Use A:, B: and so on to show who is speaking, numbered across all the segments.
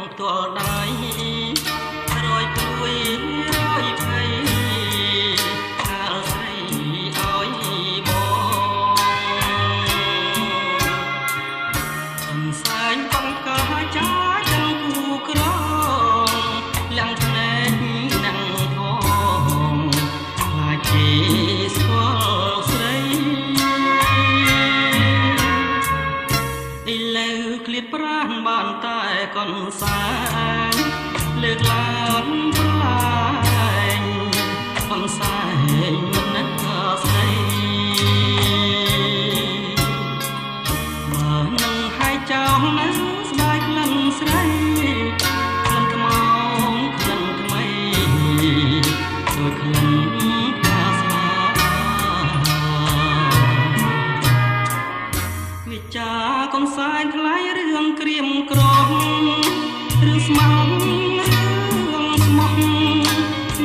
A: ផ្ទាល់ដៃរយព្រួយរយភ័យខាលស្រីឲ្យបងសំសែងកំកាចាចឹងគូក្រងលាំងភ្នែកនឹងផងខ្លាចគេស្គាល់ស្រីឥឡូវឃ្លាតប្រាណបានតែកូនសាយលើកឡើងប្រឡាញកូនសាយមិននឹកស្រីបើនឹងហើយចោលនៅស្ដាយក្លិនស្រីក្លិនថ្មងក្លិនថ្មីដូចក្លិនផ្កាស្លាវិចាកូនសាយថ្លៃរឿងក្រៀមក្រំរឿងស្មោះរឿងស្មោះ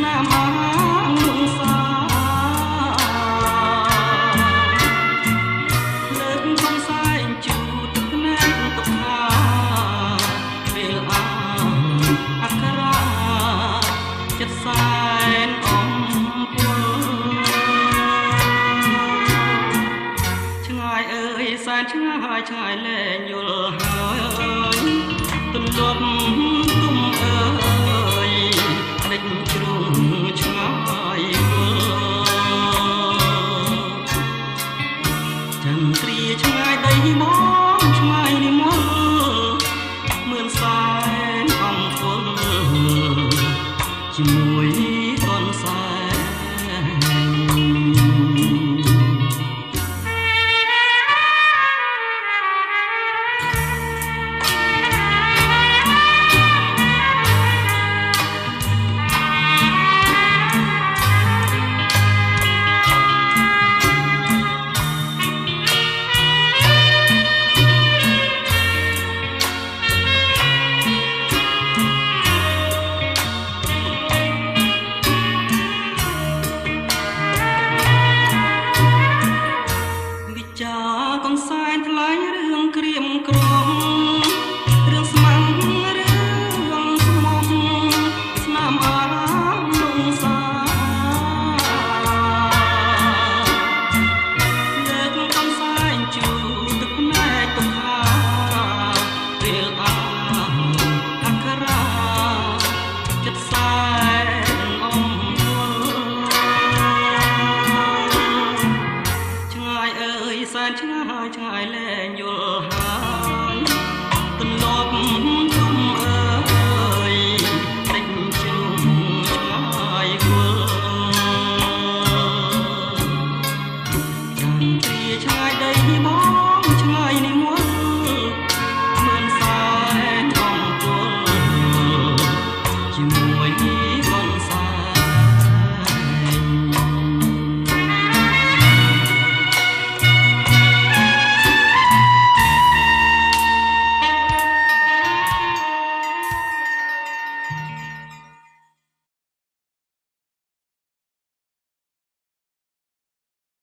A: ណាមអាងលងសាលើកកូនសាយជូតទឹកណែនទុកថាពេលអាអក្ខរាចិត្តសែនអំពុលឆ្ងាយអើយសែនឆ្ងាយឆ្ងាយលែងយល់ហើយទន្លប់ទុំអើយដេញជ្រុងឆ្ងាយយល់ចន្ទ្រាឆ្ងាយដីមកឆ្ងាយនិមលមឿនសែនអំពុលជាមួយ